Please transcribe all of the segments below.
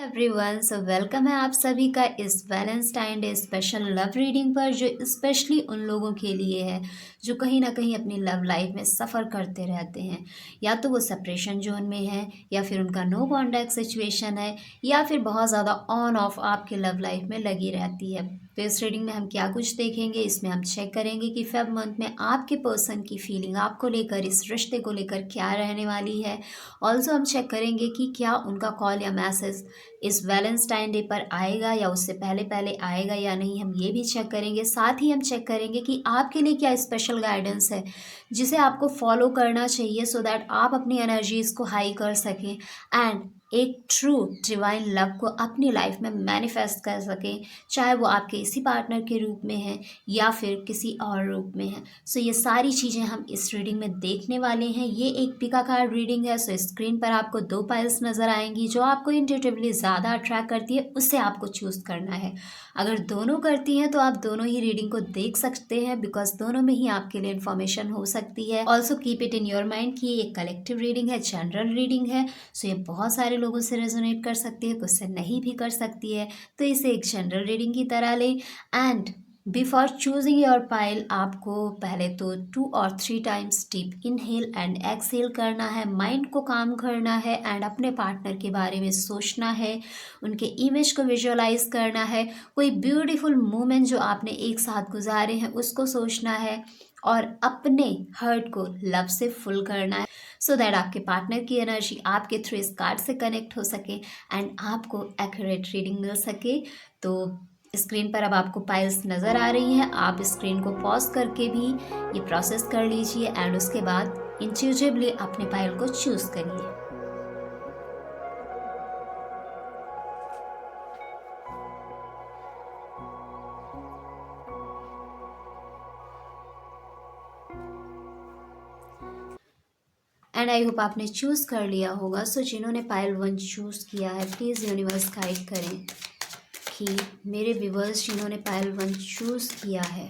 Everyone so welcome है आप सभी का इस Valentine day special love reading पर जो स्पेशली उन लोगों के लिए है जो कहीं ना कहीं अपनी लव लाइफ में सफ़र करते रहते हैं। या तो वो सेपरेशन जोन में है, या फिर उनका नो कॉन्टैक्ट सिचुएशन है, या फिर बहुत ज़्यादा ऑन ऑफ आपके लव लाइफ में लगी रहती है। तो इस रीडिंग में हम क्या कुछ देखेंगे, इसमें हम चेक करेंगे कि फेब मंथ में आपके पर्सन की फीलिंग आपको लेकर, इस रिश्ते को लेकर क्या रहने वाली है। ऑल्सो हम चेक करेंगे कि क्या उनका कॉल या मैसेज इस वैलेंटाइन डे पर आएगा या उससे पहले पहले आएगा या नहीं, हम ये भी चेक करेंगे। साथ ही हम चेक करेंगे कि आपके लिए क्या स्पेशल गाइडेंस है जिसे आपको फॉलो करना चाहिए सो दैट आप अपनी एनर्जीज को हाई कर सकें एंड एक ट्रू डिवाइन लव को अपनी लाइफ में मैनिफेस्ट कर सकें, चाहे वो आपके इसी पार्टनर के रूप में है या फिर किसी और रूप में है। सो ये सारी चीज़ें हम इस रीडिंग में देखने वाले हैं। ये एक पिका कार्ड रीडिंग है। सो स्क्रीन पर आपको दो पाइल्स नज़र आएंगी जो आपको इंट्यूटिवली ज़्यादा अट्रैक्ट करती है, उससे आपको चूज़ करना है। अगर दोनों करती हैं तो आप दोनों ही रीडिंग को देख सकते हैं, बिकॉज दोनों में ही आपके लिए इन्फॉर्मेशन हो सकती है। Also keep it in your mind कि ये एक कलेक्टिव रीडिंग है, जनरल रीडिंग है। सो ये बहुत सारे लोगों से रेजोनेट कर सकती है, कुछ से नहीं भी कर सकती है। तो इसे एक जनरल रीडिंग की तरह लें। And before choosing your pile आपको पहले तो 2 और 3 times deep inhale and exhale करना है, माइंड को काम करना है एंड अपने पार्टनर के बारे में सोचना है, उनके इमेज को विजुअलाइज करना है, कोई ब्यूटीफुल मोमेंट जो आपने एक साथ गुजारे हैं उसको सोचना है और अपने हर्ट को लव से फुल करना है सो दैट आपके पार्टनर की एनर्जी आपके थ्रू इस कार्ड से कनेक्ट हो सके एंड आपको एक्यूरेट रीडिंग मिल सके। तो स्क्रीन पर अब आपको पाइल्स नज़र आ रही हैं। आप स्क्रीन को पॉज करके भी ये प्रोसेस कर लीजिए एंड उसके बाद इंट्यूटिवली अपने पाइल को चूज़ करिए। एंड आई होप आपने चूज़ कर लिया होगा। सो जिन्होंने पाइल 1 चूज़ किया है प्लीज़ यूनिवर्स गाइड करें कि मेरे व्यूवर्स जिन्होंने पाइल 1 चूज़ किया है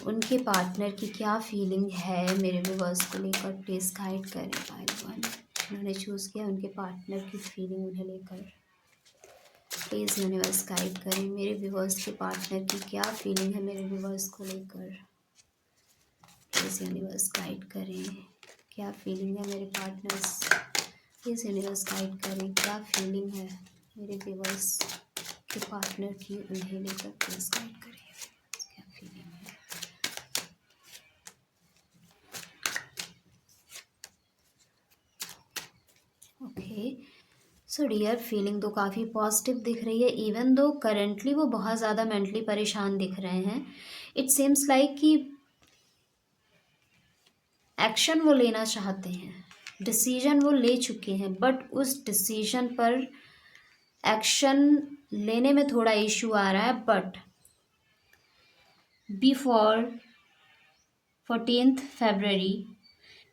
उनके पार्टनर की क्या फीलिंग है मेरे व्यूवर्स को लेकर। प्लीज़ गाइड करें पाइल 1 जिन्होंने चूज़ किया उनके पार्टनर की फीलिंग उन्हें लेकर। प्लीज़ यूनिवर्स गाइड करें मेरे व्यूवर्स के पार्टनर की क्या फीलिंग है मेरे व्यूवर्स को लेकर। प्लीज़ यूनिवर्स गाइड करें क्या फीलिंग है मेरे पार्टनर्स। प्लीज़ यूनिवर्स गाइड करें क्या फीलिंग है मेरे व्यूवर्स के पार्टनर की उन्हें लेकर। प्लीज़ गाइड करें क्या फीलिंग है। ओके सो डियर, फीलिंग तो काफ़ी पॉजिटिव दिख रही है, इवन दो करेंटली वो बहुत ज़्यादा मेंटली परेशान दिख रहे हैं। इट सीम्स लाइक कि एक्शन वो लेना चाहते हैं, डिसीजन वो ले चुके हैं, बट उस डिसीजन पर एक्शन लेने में थोड़ा इशू आ रहा है। बट बिफोर 14 फरवरी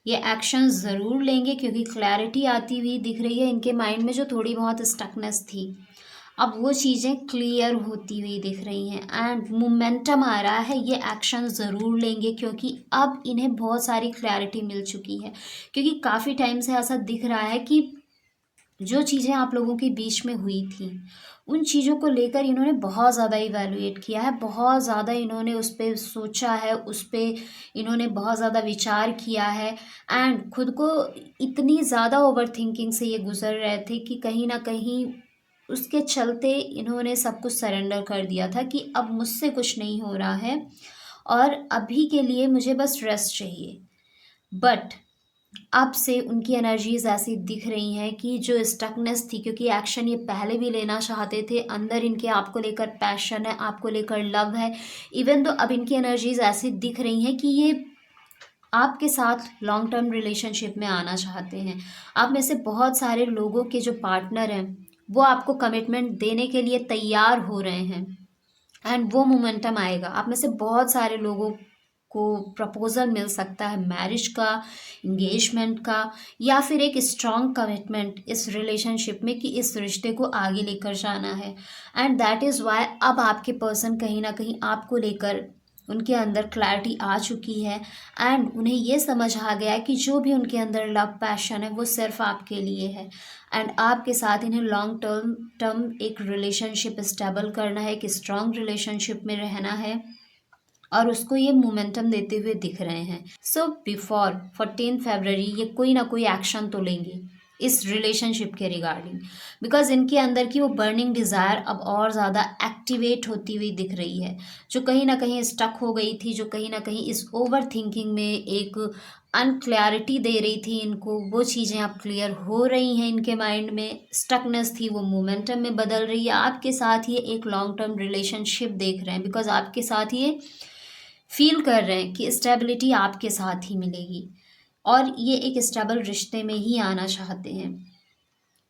ये एक्शन ज़रूर लेंगे, क्योंकि क्लैरिटी आती हुई दिख रही है इनके माइंड में। जो थोड़ी बहुत स्टकनेस थी अब वो चीज़ें क्लियर होती हुई दिख रही हैं एंड मोमेंटम आ रहा है। ये एक्शन ज़रूर लेंगे क्योंकि अब इन्हें बहुत सारी क्लैरिटी मिल चुकी है। क्योंकि काफ़ी टाइम से ऐसा दिख रहा है कि जो चीज़ें आप लोगों के बीच में हुई थी उन चीज़ों को लेकर इन्होंने बहुत ज़्यादा इवैल्यूएट किया है, बहुत ज़्यादा इन्होंने उस पर सोचा है, उस पर इन्होंने बहुत ज़्यादा विचार किया है एंड खुद को इतनी ज़्यादा ओवर थिंकिंग से ये गुजर रहे थे कि कहीं ना कहीं उसके चलते इन्होंने सब कुछ सरेंडर कर दिया था कि अब मुझसे कुछ नहीं हो रहा है और अभी के लिए मुझे बस रेस्ट चाहिए। बट अब से उनकी एनर्जीज ऐसी दिख रही हैं कि जो स्टकनेस थी, क्योंकि एक्शन ये पहले भी लेना चाहते थे, अंदर इनके आपको लेकर पैशन है, आपको लेकर लव है, इवन तो अब इनकी एनर्जीज ऐसी दिख रही हैं कि ये आपके साथ लॉन्ग टर्म रिलेशनशिप में आना चाहते हैं। आप में से बहुत सारे लोगों के जो पार्टनर हैं वो आपको कमिटमेंट देने के लिए तैयार हो रहे हैं एंड वो मोमेंटम आएगा। आप में से बहुत सारे लोगों को प्रपोजल मिल सकता है मैरिज का, इंगेजमेंट का, या फिर एक स्ट्रॉन्ग कमिटमेंट इस रिलेशनशिप में कि इस रिश्ते को आगे लेकर जाना है। एंड दैट इज़ वाई अब आपके पर्सन कहीं ना कहीं आपको लेकर उनके अंदर क्लैरिटी आ चुकी है एंड उन्हें ये समझ आ गया है कि जो भी उनके अंदर लव पैशन है वो सिर्फ आपके लिए है एंड आपके साथ इन्हें लॉन्ग टर्म एक रिलेशनशिप स्टेबल करना है, एक स्ट्रॉन्ग रिलेशनशिप में रहना है और उसको ये मोमेंटम देते हुए दिख रहे हैं। सो बिफोर 14 फरवरी ये कोई ना कोई एक्शन तो लेंगे इस रिलेशनशिप के रिगार्डिंग, बिकॉज इनके अंदर की वो बर्निंग डिज़ायर अब और ज़्यादा एक्टिवेट होती हुई दिख रही है, जो कहीं ना कहीं स्टक हो गई थी, जो कहीं ना कहीं इस ओवर थिंकिंग में एक अनक्लैरिटी दे रही थी इनको, वो चीज़ें अब क्लियर हो रही हैं इनके माइंड में। स्टकनेस थी वो मोमेंटम में बदल रही है। आपके साथ ये एक लॉन्ग टर्म रिलेशनशिप देख रहे हैं, बिकॉज आपके साथ ये फील कर रहे हैं कि स्टेबिलिटी आपके साथ ही मिलेगी और ये एक स्टेबल रिश्ते में ही आना चाहते हैं।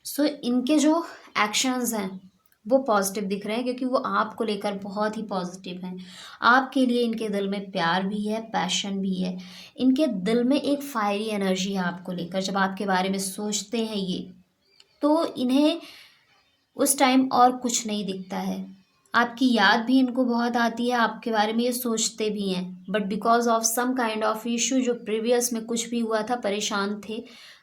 सो इनके जो एक्शंस हैं वो पॉजिटिव दिख रहे हैं, क्योंकि वो आपको लेकर बहुत ही पॉजिटिव हैं। आपके लिए इनके दिल में प्यार भी है, पैशन भी है। इनके दिल में एक फायरी एनर्जी है आपको लेकर। जब आपके बारे में सोचते हैं ये, तो इन्हें उस टाइम और कुछ नहीं दिखता है। आपकी याद भी इनको बहुत आती है, आपके बारे में ये सोचते भी हैं, but because of some kind of issue जो प्रीवियस में कुछ भी हुआ था, परेशान थे,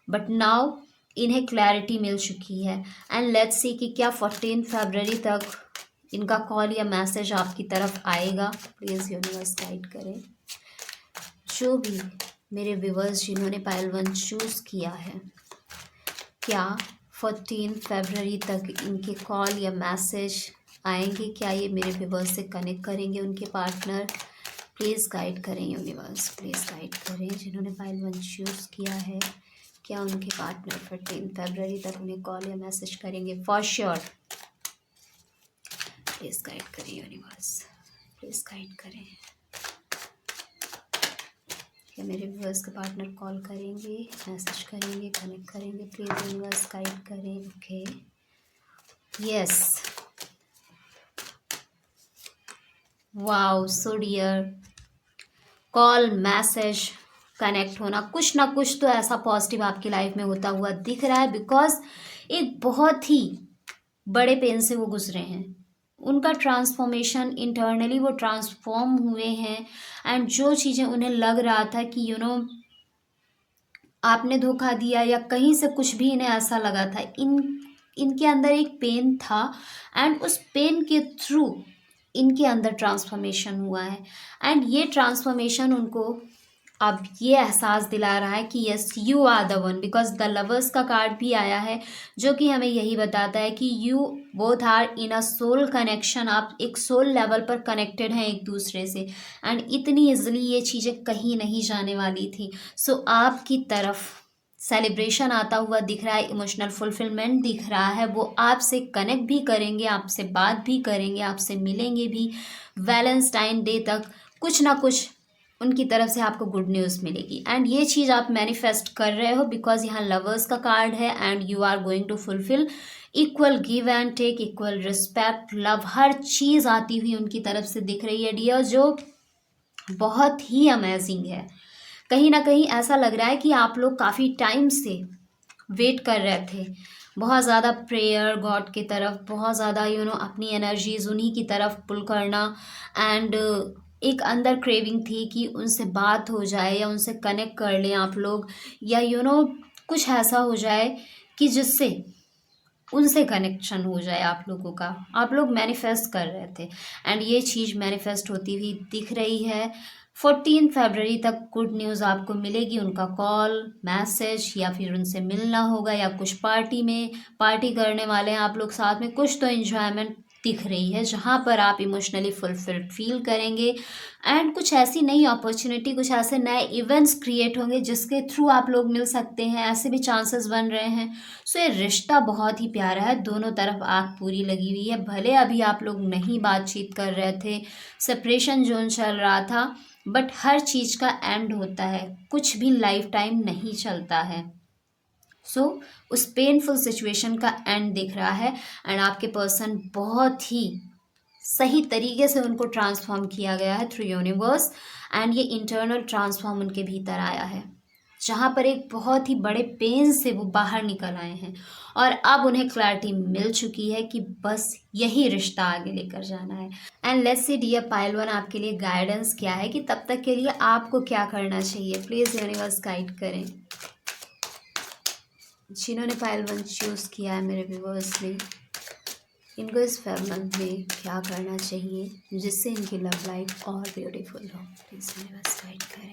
बट नाउ इन्हें क्लैरिटी मिल चुकी है। एंड लेट्स सी कि क्या 14 फरवरी तक इनका कॉल या मैसेज आपकी तरफ आएगा। प्लीज़ यूनिवर्स गाइड करें। जो भी मेरे व्यूवर्स जिन्होंने पायल 1 चूज़ किया है, क्या 14 फरवरी तक इनके कॉल या मैसेज आएंगे? क्या ये मेरे व्यूवर्स से कनेक्ट करेंगे उनके पार्टनर? प्लीज़ गाइड करें यूनिवर्स, प्लीज़ गाइड करें। जिन्होंने पायल 1 चूज़ किया है, क्या उनके पार्टनर 14 फरवरी तक उन्हें कॉल या मैसेज करेंगे? For sure. प्लीज़ गाइड करें यूनिवर्स, प्लीज़ गाइड करें। क्या मेरे व्यूअर्स के पार्टनर कॉल करेंगे, मैसेज करेंगे, कनेक्ट करेंगे? प्लीज़ यूनिवर्स गाइड करें। Okay, yes, wow, so dear. Call, message, connect होना, कुछ ना कुछ तो ऐसा पॉजिटिव आपकी लाइफ में होता हुआ दिख रहा है, बिकॉज एक बहुत ही बड़े पेन से वो गुजरे हैं। उनका ट्रांसफॉर्मेशन इंटरनली, वो ट्रांसफॉर्म हुए हैं एंड जो चीज़ें उन्हें लग रहा था कि आपने धोखा दिया या कहीं से कुछ भी इन्हें ऐसा लगा था, इनके अंदर एक पेन था एंड उस पेन के थ्रू इनके अंदर ट्रांसफॉर्मेशन हुआ है एंड ये ट्रांसफॉर्मेशन उनको अब ये एहसास दिला रहा है कि yes, you are the one, because the lovers का कार्ड भी आया है, जो कि हमें यही बताता है कि you both are in a soul connection. आप एक सोल लेवल पर कनेक्टेड हैं एक दूसरे से एंड इतनी ईजिली ये चीज़ें कहीं नहीं जाने वाली थी। सो आपकी तरफ सेलिब्रेशन आता हुआ दिख रहा है, इमोशनल फुलफिलमेंट दिख रहा है। वो आपसे कनेक्ट भी करेंगे, आपसे बात भी करेंगे, आपसे मिलेंगे भी। वैलेंटाइन डे तक कुछ ना कुछ उनकी तरफ से आपको गुड न्यूज़ मिलेगी एंड ये चीज़ आप मैनिफेस्ट कर रहे हो, बिकॉज यहाँ लवर्स का कार्ड है and you are going to fulfil equal give and take, equal respect, love, हर चीज़ आती हुई उनकी तरफ से दिख रही है डियर, जो बहुत ही अमेजिंग है। कहीं ना कहीं ऐसा लग रहा है कि आप लोग काफ़ी टाइम से वेट कर रहे थे, बहुत ज़्यादा प्रेयर गॉड की तरफ, बहुत ज़्यादा अपनी एनर्जीज उन्हीं की तरफ पुल करना एंड एक अंदर क्रेविंग थी कि उनसे बात हो जाए या उनसे कनेक्ट कर लें आप लोग, या कुछ ऐसा हो जाए कि जिससे उनसे कनेक्शन हो जाए आप लोगों का। आप लोग मैनिफेस्ट कर रहे थे एंड ये चीज़ मैनिफेस्ट होती हुई दिख रही है। 14 फरवरी तक गुड न्यूज़ आपको मिलेगी, उनका कॉल, मैसेज, या फिर उनसे मिलना होगा, या कुछ पार्टी करने वाले हैं आप लोग साथ में। कुछ तो इन्जॉयमेंट दिख रही है जहाँ पर आप इमोशनली फुलफिल्ड फील करेंगे एंड कुछ ऐसी नई अपॉर्चुनिटी, कुछ ऐसे नए इवेंट्स क्रिएट होंगे जिसके थ्रू आप लोग मिल सकते हैं, ऐसे भी चांसेस बन रहे हैं। सो ये रिश्ता बहुत ही प्यारा है, दोनों तरफ आग पूरी लगी हुई है। भले अभी आप लोग नहीं बातचीत कर रहे थे, सेपरेशन जोन चल रहा था, बट हर चीज़ का एंड होता है, कुछ भी लाइफ टाइम नहीं चलता है। सो उस पेनफुल सिचुएशन का एंड दिख रहा है एंड आपके पर्सन बहुत ही सही तरीके से उनको ट्रांसफॉर्म किया गया है थ्रू यूनिवर्स एंड ये इंटरनल ट्रांसफॉर्म उनके भीतर आया है। जहाँ पर एक बहुत ही बड़े पेन से वो बाहर निकल आए हैं और अब उन्हें क्लैरिटी मिल चुकी है कि बस यही रिश्ता आगे लेकर जाना है। And let's see dear pile one, आपके लिए गाइडेंस क्या है कि तब तक के लिए आपको क्या करना चाहिए। प्लीज़ यूनिवर्स गाइड करें। जिन्होंने पाइल वन चूज़ किया है मेरे व्यूवर्स ने, इनको इस फेब मंथ में क्या करना चाहिए जिससे इनकी लव लाइफ और ब्यूटीफुल हो। प्लीज़ यूनिवर्स गाइड करें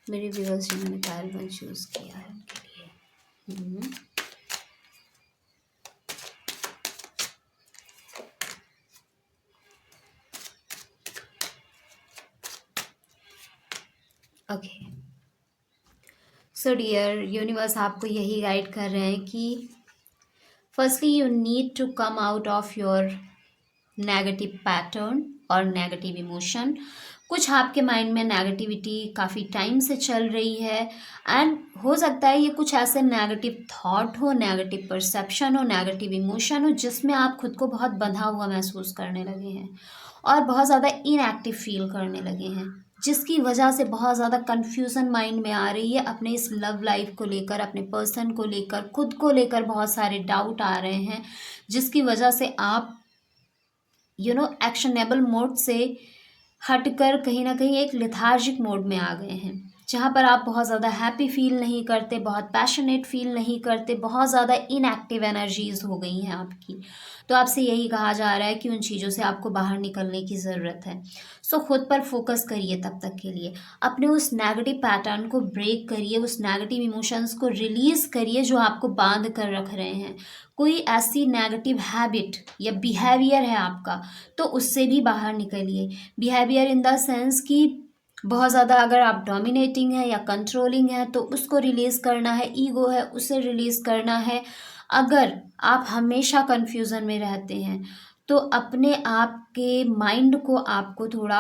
मेरे व्यूवर्स जिन्होंने पायल वन चूज़ किया है उनके लिए। ओके, सो डियर यूनिवर्स आपको यही गाइड कर रहे हैं कि firstly you need to come out of your negative pattern और नेगेटिव इमोशन। कुछ आपके माइंड में नेगेटिविटी काफ़ी टाइम से चल रही है एंड हो सकता है ये कुछ ऐसे नेगेटिव थॉट हो, नेगेटिव परसेप्शन हो, नेगेटिव इमोशन हो जिसमें आप खुद को बहुत बंधा हुआ महसूस करने लगे हैं और बहुत ज़्यादा इनएक्टिव फील करने लगे हैं, जिसकी वजह से बहुत ज़्यादा कन्फ्यूज़न माइंड में आ रही है अपने इस लव लाइफ को लेकर, अपने पर्सन को लेकर, खुद को लेकर बहुत सारे डाउट आ रहे हैं, जिसकी वजह से आप एक्शनेबल मोड से हटकर कहीं ना कहीं एक लेथार्जिक मोड में आ गए हैं, जहाँ पर आप बहुत ज़्यादा हैप्पी फील नहीं करते, बहुत पैशनेट फील नहीं करते, बहुत ज़्यादा इनएक्टिव एनर्जीज हो गई हैं आपकी। तो आपसे यही कहा जा रहा है कि उन चीज़ों से आपको बाहर निकलने की ज़रूरत है। सो खुद पर फोकस करिए तब तक के लिए, अपने उस नेगेटिव पैटर्न को ब्रेक करिए, उस नेगेटिव इमोशंस को रिलीज़ करिए जो आपको बांध कर रख रहे हैं। कोई ऐसी नेगेटिव हैबिट या बिहेवियर है आपका तो उससे भी बाहर निकलिए। बिहेवियर इन द सेंस कि बहुत ज़्यादा अगर आप डोमिनेटिंग है या कंट्रोलिंग है तो उसको रिलीज़ करना है, ईगो है उसे रिलीज़ करना है। अगर आप हमेशा कन्फ्यूज़न में रहते हैं तो अपने आप के माइंड को आपको थोड़ा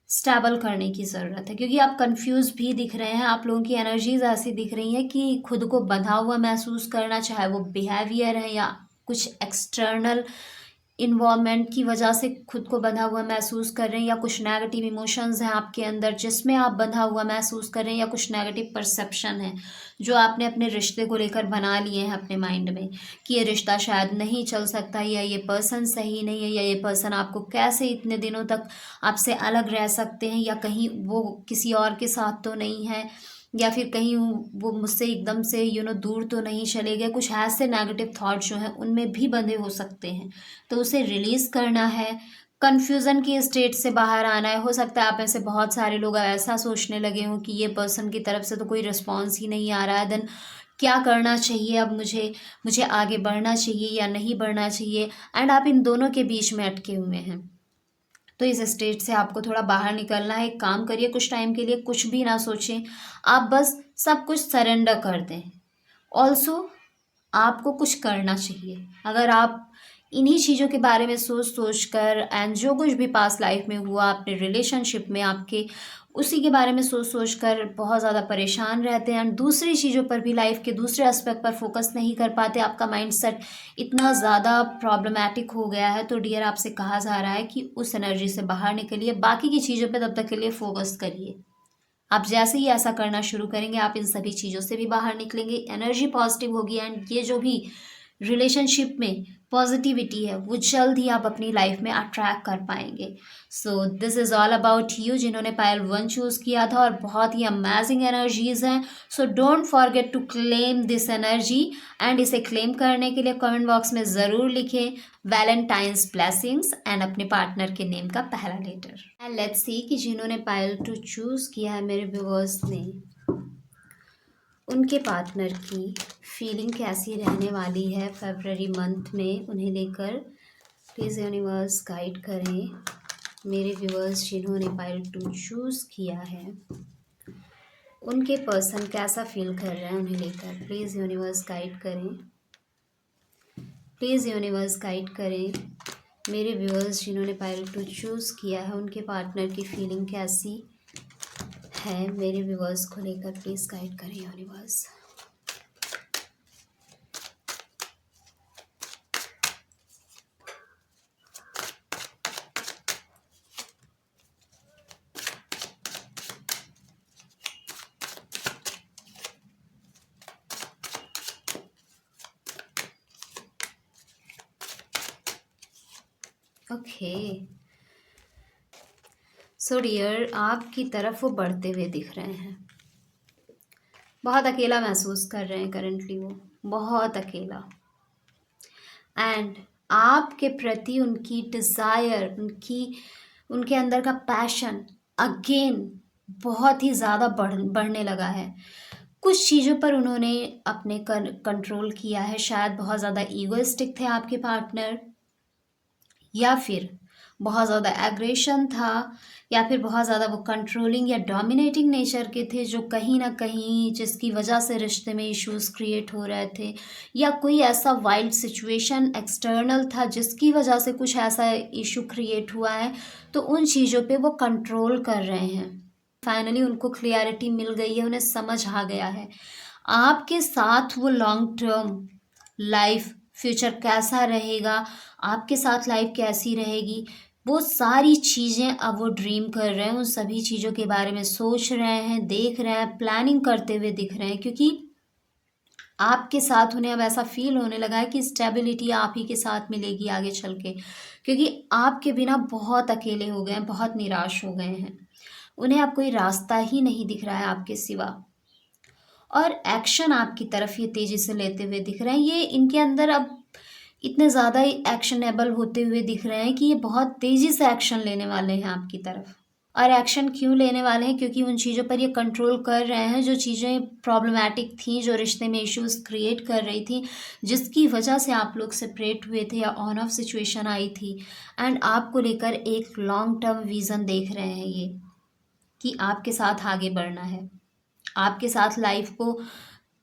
स्टेबल करने की ज़रूरत है, क्योंकि आप कंफ्यूज भी दिख रहे हैं, आप लोगों की एनर्जीज ऐसी दिख रही हैं कि खुद को बंधा हुआ महसूस करना, चाहे वो बिहेवियर है या कुछ एक्सटर्नल इन्वायरमेंट की वजह से खुद को बंधा हुआ महसूस कर रहे हैं, या कुछ नेगेटिव इमोशंस हैं आपके अंदर जिसमें आप बंधा हुआ महसूस कर रहे हैं, या कुछ नेगेटिव परसेप्शन है जो आपने अपने रिश्ते को लेकर बना लिए हैं अपने माइंड में कि ये रिश्ता शायद नहीं चल सकता, या ये पर्सन सही नहीं है, या ये पर्सन आपको कैसे इतने दिनों तक आपसे अलग रह सकते हैं, या कहीं वो किसी और के साथ तो नहीं है, या फिर कहीं वो मुझसे एकदम से दूर तो नहीं चले गए। कुछ ऐसे नेगेटिव थॉट जो हैं उनमें भी बंधे हो सकते हैं, तो उसे रिलीज़ करना है, कन्फ्यूज़न की स्टेट से बाहर आना है। हो सकता है आप में से बहुत सारे लोग ऐसा सोचने लगे हों कि ये पर्सन की तरफ से तो कोई रिस्पॉन्स ही नहीं आ रहा है, देन क्या करना चाहिए अब मुझे, मुझे आगे बढ़ना चाहिए या नहीं बढ़ना चाहिए, एंड आप इन दोनों के बीच में अटके हुए हैं। तो इस स्टेज से आपको थोड़ा बाहर निकलना है। एक काम करिए, कुछ टाइम के लिए कुछ भी ना सोचें, आप बस सब कुछ सरेंडर कर दें। ऑल्सो आपको कुछ करना चाहिए। अगर आप इन्हीं चीज़ों के बारे में सोच सोच कर एंड जो कुछ भी पास्ट लाइफ में हुआ अपने रिलेशनशिप में आपके, उसी के बारे में सोच सोच कर बहुत ज़्यादा परेशान रहते हैं एंड दूसरी चीज़ों पर भी, लाइफ के दूसरे एस्पेक्ट पर फोकस नहीं कर पाते, आपका माइंड सेट इतना ज़्यादा प्रॉब्लमैटिक हो गया है, तो डियर आपसे कहा जा रहा है कि उस एनर्जी से बाहर निकलिए, बाकी की चीज़ों पर तब तक के लिए फोकस करिए। आप जैसे ही ऐसा करना शुरू करेंगे आप इन सभी चीज़ों से भी बाहर निकलेंगे, एनर्जी पॉजिटिव होगी एंड ये जो भी रिलेशनशिप में पॉजिटिविटी है वो जल्द ही आप अपनी लाइफ में अट्रैक्ट कर पाएंगे। So this is all about you जिन्होंने पायल वन चूज़ किया था, और बहुत ही अमेजिंग एनर्जीज हैं। So don't forget to claim this energy, and इसे क्लेम करने के लिए कमेंट बॉक्स में ज़रूर लिखें वैलेंटाइंस ब्लेसिंग्स एंड अपने पार्टनर के नेम का पहला लेटर। एंड लेट्स सी कि जिन्होंने पायल टू चूज़ किया है मेरे व्यूअर्स ने, उनके पार्टनर की फीलिंग कैसी रहने वाली है फरवरी मंथ में उन्हें लेकर। प्लीज़ यूनिवर्स गाइड करें मेरे व्यूअर्स जिन्होंने पायल टू चूज़ किया है, उनके पर्सन कैसा फील कर रहे हैं उन्हें लेकर। प्लीज़ यूनिवर्स गाइड करें, प्लीज़ यूनिवर्स गाइड करें मेरे व्यूअर्स जिन्होंने पायल टू चूज़ किया है, उनके पार्टनर की फीलिंग कैसी है मेरे व्यूअर्स को लेकर। प्लीज़ गाइड करें यूनिवर्स। ओके। सो डियर, आपकी तरफ वो बढ़ते हुए दिख रहे हैं। बहुत अकेला महसूस कर रहे हैं करंटली वो, बहुत अकेला। एंड आपके प्रति उनकी डिज़ायर, उनके अंदर का पैशन अगेन बहुत ही ज़्यादा बढ़ने लगा है। कुछ चीज़ों पर उन्होंने अपने कंट्रोल किया है, शायद बहुत ज़्यादा ईगोइस्टिक थे आपके पार्टनर, या फिर बहुत ज़्यादा एग्रेशन था, या फिर बहुत ज़्यादा वो कंट्रोलिंग या डोमिनेटिंग नेचर के थे, जो कहीं ना कहीं जिसकी वजह से रिश्ते में इश्यूज क्रिएट हो रहे थे, या कोई ऐसा वाइल्ड सिचुएशन एक्सटर्नल था जिसकी वजह से कुछ ऐसा इशू क्रिएट हुआ है, तो उन चीज़ों पे वो कंट्रोल कर रहे हैं। फाइनली उनको क्लियरिटी मिल गई है, उन्हें समझ आ गया है आपके साथ वो लॉन्ग टर्म लाइफ फ्यूचर कैसा रहेगा, आपके साथ लाइफ कैसी रहेगी, वो सारी चीज़ें अब वो ड्रीम कर रहे हैं, उन सभी चीज़ों के बारे में सोच रहे हैं, देख रहे हैं, प्लानिंग करते हुए दिख रहे हैं। क्योंकि आपके साथ उन्हें अब ऐसा फील होने लगा है कि स्टेबिलिटी आप ही के साथ मिलेगी आगे चल के, क्योंकि आपके बिना बहुत अकेले हो गए हैं, बहुत निराश हो गए हैं। उन्हें अब कोई रास्ता ही नहीं दिख रहा है आपके सिवा, और एक्शन आपकी तरफ ये तेज़ी से लेते हुए दिख रहे हैं। ये इनके अंदर अब इतने ज़्यादा ही एक्शनेबल होते हुए दिख रहे हैं कि ये बहुत तेज़ी से एक्शन लेने वाले हैं आपकी तरफ। और एक्शन क्यों लेने वाले हैं? क्योंकि उन चीज़ों पर ये कंट्रोल कर रहे हैं जो चीज़ें प्रॉब्लमैटिक थी, जो रिश्ते में इश्यूज क्रिएट कर रही थी, जिसकी वजह से आप लोग सेपरेट हुए थे या ऑन ऑफ सिचुएशन आई थी। एंड आपको लेकर एक लॉन्ग टर्म विज़न देख रहे हैं ये, कि आपके साथ आगे बढ़ना है, आपके साथ लाइफ को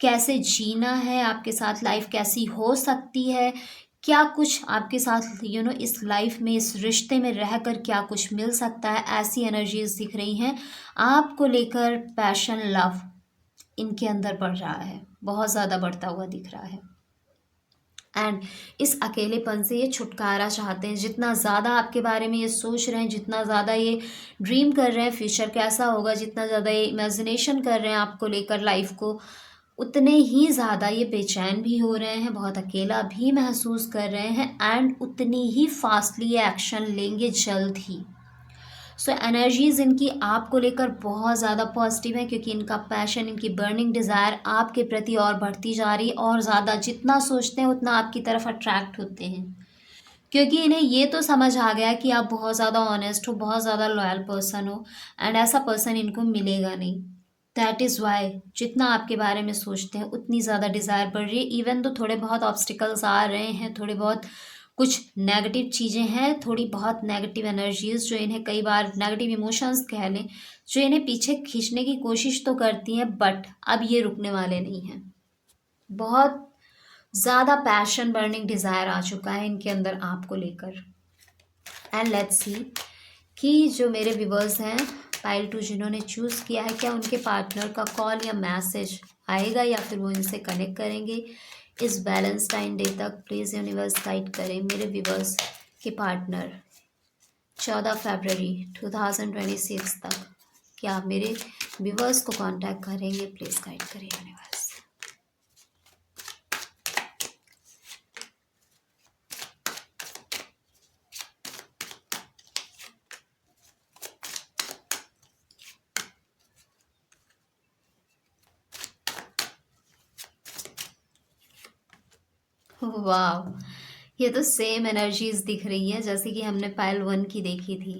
कैसे जीना है, आपके साथ लाइफ कैसी हो सकती है, क्या कुछ आपके साथ इस लाइफ में, इस रिश्ते में रहकर क्या कुछ मिल सकता है, ऐसी एनर्जीज दिख रही हैं आपको लेकर। पैशन, लव इनके अंदर बढ़ रहा है, बहुत ज़्यादा बढ़ता हुआ दिख रहा है। एंड इस अकेलेपन से ये छुटकारा चाहते हैं। जितना ज़्यादा आपके बारे में ये सोच रहे हैं, जितना ज़्यादा ये ड्रीम कर रहे हैं फ्यूचर कैसा होगा, जितना ज़्यादा ये इमेजिनेशन कर रहे हैं आपको लेकर लाइफ को, उतने ही ज़्यादा ये बेचैन भी हो रहे हैं, बहुत अकेला भी महसूस कर रहे हैं, एंड उतनी ही फास्टली ये एक्शन लेंगे जल्द ही। सो एनर्जीज इनकी आपको लेकर बहुत ज़्यादा पॉजिटिव है, क्योंकि इनका पैशन, इनकी बर्निंग डिज़ायर आपके प्रति और बढ़ती जा रही, और ज़्यादा जितना सोचते हैं उतना आपकी तरफ अट्रैक्ट होते हैं। क्योंकि इन्हें ये तो समझ आ गया कि आप बहुत ज़्यादा ऑनेस्ट हो, बहुत ज़्यादा लॉयल पर्सन हो, एंड ऐसा पर्सन इनको मिलेगा नहीं। दैट इज़ वाई जितना आपके बारे में सोचते हैं उतनी ज़्यादा डिज़ायर बढ़ रही है। इवन तो थोड़े बहुत ऑब्स्टिकल्स आ रहे हैं, थोड़े बहुत कुछ नेगेटिव चीज़ें हैं, थोड़ी बहुत नेगेटिव एनर्जीज जो इन्हें कई बार नेगेटिव इमोशंस कह लें, जो इन्हें पीछे खींचने की कोशिश तो करती हैं, बट अब ये रुकने वाले नहीं हैं। बहुत ज़्यादा पैशन, बर्निंग डिज़ायर आ चुका है इनके अंदर आपको लेकर। एंड लेट्स सी कि जो मेरे व्यूवर्स हैं पाइल 2 जिन्होंने चूज़ किया है, क्या उनके पार्टनर का कॉल या मैसेज आएगा, या फिर वो इनसे कनेक्ट करेंगे इस वैलेंटाइन डे तक। प्लीज़ यूनिवर्स गाइड करें मेरे व्यूवर्स के पार्टनर 14 फरवरी 2026 तक, क्या आप मेरे व्यूवर्स को कांटेक्ट करेंगे? प्लीज़ गाइड करें यूनिवर्स। वाह, ये तो सेम एनर्जीज दिख रही है जैसे कि हमने पायल 1 की देखी थी।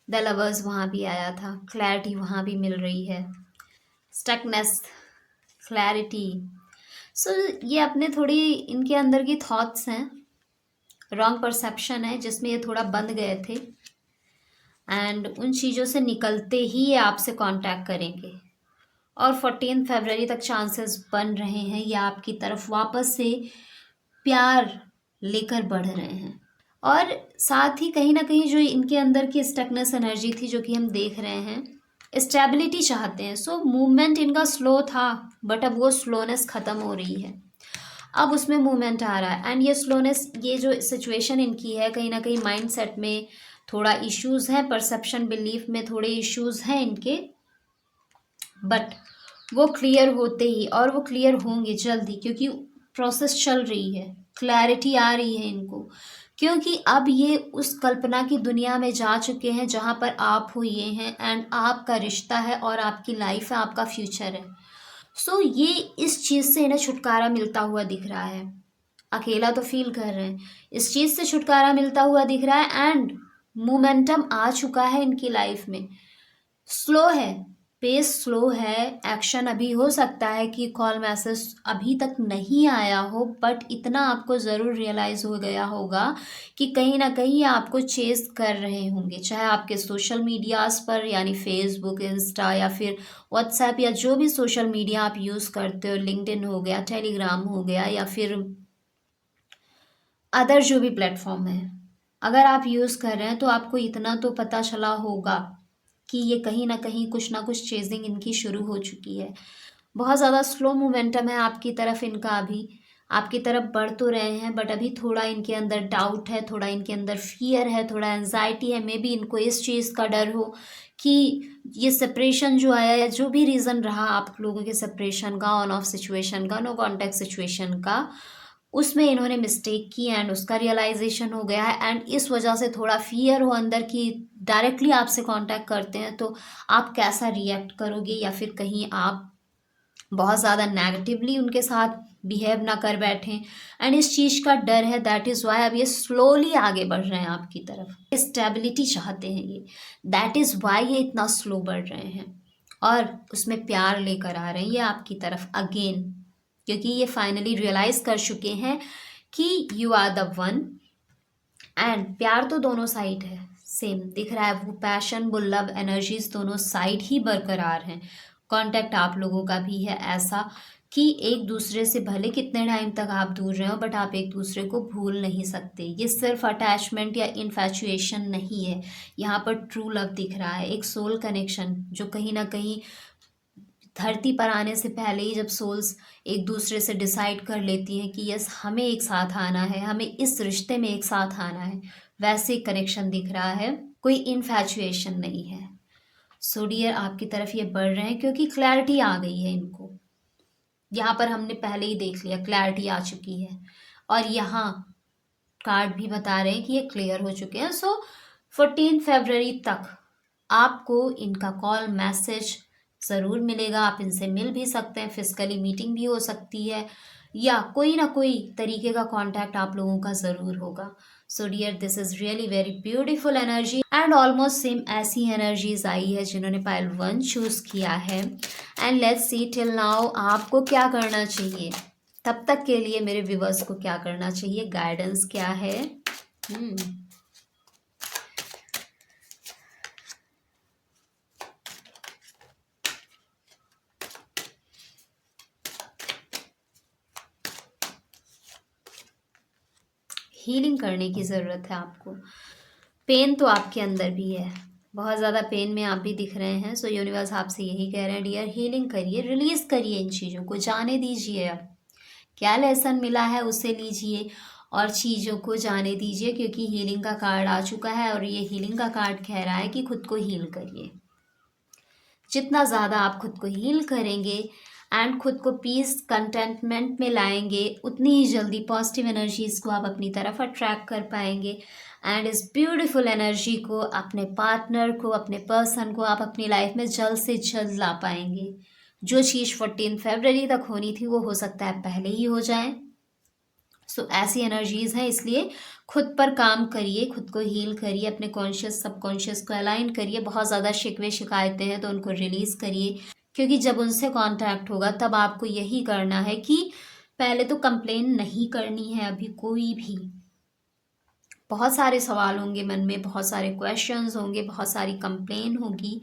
द लवर्स वहाँ भी आया था, क्लैरिटी वहाँ भी मिल रही है, स्टकनेस, क्लैरिटी। सो ये अपने थोड़ी इनके अंदर की थॉट्स हैं, रॉन्ग परसेप्शन है जिसमें ये थोड़ा बंद गए थे, एंड उन चीज़ों से निकलते ही ये आपसे कांटेक्ट करेंगे। और 14 फरवरी तक चांसेस बन रहे हैं ये आपकी तरफ वापस से प्यार लेकर बढ़ रहे हैं। और साथ ही कहीं ना कहीं जो इनके अंदर की स्टकनेस एनर्जी थी, जो कि हम देख रहे हैं, स्टेबिलिटी चाहते हैं। सो मूवमेंट इनका स्लो था, बट अब वो स्लोनेस ख़त्म हो रही है, अब उसमें मूवमेंट आ रहा है। एंड ये स्लोनेस, ये जो सिचुएशन इनकी है, कहीं ना कहीं माइंड सेट में थोड़ा इश्यूज़ हैं, परसेप्शन बिलीफ में थोड़े इश्यूज़ हैं इनके, बट वो क्लियर होते ही, और वो क्लियर होंगे जल्दी, क्योंकि प्रोसेस चल रही है, क्लैरिटी आ रही है इनको, क्योंकि अब ये उस कल्पना की दुनिया में जा चुके हैं जहाँ पर आप हुए हैं एंड आपका रिश्ता है और आपकी लाइफ है, आपका फ्यूचर है। सो ये इस चीज़ से इन्हें छुटकारा मिलता हुआ दिख रहा है। अकेला तो फील कर रहे हैं, इस चीज़ से छुटकारा मिलता हुआ दिख रहा है एंड मोमेंटम आ चुका है इनकी लाइफ में। स्लो है, पेस स्लो है, एक्शन अभी हो सकता है कि कॉल मैसेज अभी तक नहीं आया हो, बट इतना आपको ज़रूर रियलाइज़ हो गया होगा कि कहीं ना कहीं आपको चेस कर रहे होंगे, चाहे आपके सोशल मीडियाज़ पर यानी फेसबुक, इंस्टा या फिर व्हाट्सएप या जो भी सोशल मीडिया आप यूज़ करते हो, लिंक्डइन हो गया, टेलीग्राम हो गया या फिर अदर जो भी प्लेटफॉर्म है। अगर आप यूज़ कर रहे हैं तो आपको इतना तो पता चला होगा कि ये कहीं ना कहीं कुछ ना कुछ चेजिंग इनकी शुरू हो चुकी है। बहुत ज़्यादा स्लो मोमेंटम है आपकी तरफ इनका, अभी आपकी तरफ बढ़ तो रहे हैं बट अभी थोड़ा इनके अंदर डाउट है, थोड़ा इनके अंदर फियर है, थोड़ा एंजाइटी है। मे बी इनको इस चीज़ का डर हो कि ये सेपरेशन जो आया या जो भी रीज़न रहा आप लोगों के सेपरेशन का, ऑन ऑफ सिचुएशन का, नो कॉन्टैक्ट सिचुएशन का, उसमें इन्होंने मिस्टेक की एंड उसका रियलाइजेशन हो गया है एंड इस वजह से थोड़ा फियर हो अंदर कि डायरेक्टली आपसे कांटेक्ट करते हैं तो आप कैसा रिएक्ट करोगे या फिर कहीं आप बहुत ज़्यादा नेगेटिवली उनके साथ बिहेव ना कर बैठें। एंड इस चीज़ का डर है, दैट इज़ वाई अब ये स्लोली आगे बढ़ रहे हैं आपकी तरफ। स्टेबिलिटी चाहते हैं ये, दैट इज़ वाई ये इतना स्लो बढ़ रहे हैं और उसमें प्यार लेकर आ रहे हैं ये आपकी तरफ अगेन, क्योंकि ये फाइनली रियलाइज़ कर चुके हैं कि you are the one. And प्यार तो दोनों साइड है, सेम दिख रहा है, वो पैशन वो लव एनर्जीज दोनों साइड ही बरकरार हैं। कांटेक्ट आप लोगों का भी है ऐसा कि एक दूसरे से भले कितने टाइम तक आप दूर रहे हो बट आप एक दूसरे को भूल नहीं सकते। ये सिर्फ अटैचमेंट या इन्फैचुएशन नहीं है, यहाँ पर ट्रू लव दिख रहा है, एक सोल कनेक्शन जो कहीं ना कहीं धरती पर आने से पहले ही जब सोल्स एक दूसरे से डिसाइड कर लेती हैं कि यस हमें एक साथ आना है, हमें इस रिश्ते में एक साथ आना है, वैसे कनेक्शन दिख रहा है, कोई इन्फैचुएशन नहीं है। सो डियर आपकी तरफ ये बढ़ रहे हैं क्योंकि क्लैरिटी आ गई है इनको। यहाँ पर हमने पहले ही देख लिया, क्लैरिटी आ चुकी है और यहाँ कार्ड भी बता रहे हैं कि ये क्लियर हो चुके हैं। सो 14 फरवरी तक आपको इनका कॉल मैसेज ज़रूर मिलेगा, आप इनसे मिल भी सकते हैं, फिजिकली मीटिंग भी हो सकती है या कोई ना कोई तरीके का कांटेक्ट आप लोगों का ज़रूर होगा। So dear this is really very beautiful energy and almost same ऐसी एनर्जीज आई है जिन्होंने पाइल 1 चूज़ किया है। And let's see till now आपको क्या करना चाहिए, तब तक के लिए मेरे व्यूवर्स को क्या करना चाहिए, गाइडेंस क्या है। हीलिंग करने की ज़रूरत है आपको। पेन तो आपके अंदर भी है, बहुत ज़्यादा पेन में आप भी दिख रहे हैं। सो यूनिवर्स आपसे यही कह रहे हैं डियर, हीलिंग करिए, रिलीज़ करिए, इन चीज़ों को जाने दीजिए। अब क्या लेसन मिला है उसे लीजिए और चीज़ों को जाने दीजिए, क्योंकि हीलिंग का कार्ड आ चुका है और ये हीलिंग का कार्ड कह रहा है कि खुद को हील करिए। जितना ज़्यादा आप खुद को हील करेंगे एंड खुद को पीस कंटेंटमेंट में लाएंगे, उतनी ही जल्दी पॉजिटिव एनर्जीज़ को आप अपनी तरफ अट्रैक्ट कर पाएंगे एंड इस ब्यूटीफुल एनर्जी को, अपने पार्टनर को, अपने पर्सन को आप अपनी लाइफ में जल्द से जल्द ला पाएंगे। जो चीज़ 14 फरवरी तक होनी थी वो हो सकता है पहले ही हो जाए। सो ऐसी एनर्जीज हैं, इसलिए खुद पर काम करिए, खुद को हील करिए, अपने कॉन्शियस सबकॉन्शियस को अलाइन करिए। बहुत ज़्यादा शिकवे शिकायतें हैं तो उनको रिलीज़ करिए, क्योंकि जब उनसे कांटेक्ट होगा तब आपको यही करना है कि पहले तो कंप्लेन नहीं करनी है अभी कोई भी। बहुत सारे सवाल होंगे मन में, बहुत सारे क्वेश्चंस होंगे, बहुत सारी कंप्लेन होगी,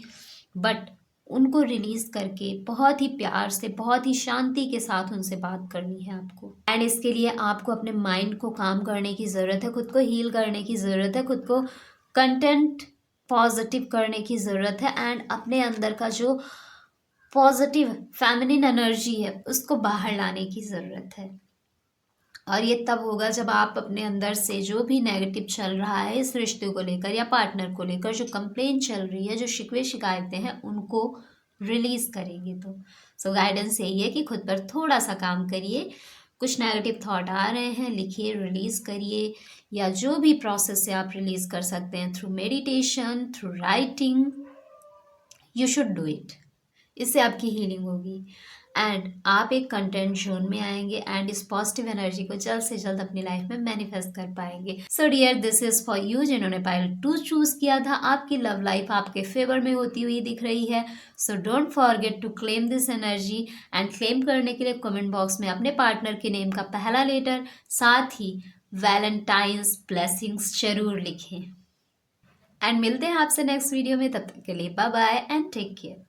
बट उनको रिलीज़ करके बहुत ही प्यार से, बहुत ही शांति के साथ उनसे बात करनी है आपको। एंड इसके लिए आपको अपने माइंड को काम करने की ज़रूरत है, खुद को हील करने की ज़रूरत है, खुद को कंटेंट पॉजिटिव करने की ज़रूरत है एंड अपने अंदर का जो पॉजिटिव फेमिनिन एनर्जी है उसको बाहर लाने की ज़रूरत है। और ये तब होगा जब आप अपने अंदर से जो भी नेगेटिव चल रहा है इस रिश्ते को लेकर या पार्टनर को लेकर, जो कंप्लेन चल रही है, जो शिकवे शिकायतें हैं, उनको रिलीज़ करेंगे। तो सो गाइडेंस यही है कि खुद पर थोड़ा सा काम करिए, कुछ नेगेटिव थॉट आ रहे हैं, लिखिए, रिलीज़ करिए, या जो भी प्रोसेस से आप रिलीज़ कर सकते हैं, through meditation, through writing, you should do it. इससे आपकी हीलिंग होगी एंड आप एक कंटेंट जोन में आएंगे एंड इस पॉजिटिव एनर्जी को जल्द से जल्द अपनी लाइफ में मैनिफेस्ट कर पाएंगे। So dear, this is for you जिन्होंने पाइल 2 चूज किया था। आपकी लव लाइफ आपके फेवर में होती हुई दिख रही है। So don't forget to claim this energy and claim करने के लिए कमेंट बॉक्स में अपने पार्टनर के नेम का पहला लेटर, साथ ही वैलेंटाइंस ब्लेसिंग्स जरूर लिखें। एंड मिलते हैं आपसे नेक्स्ट वीडियो में, तब तक के लिए bye bye and take care.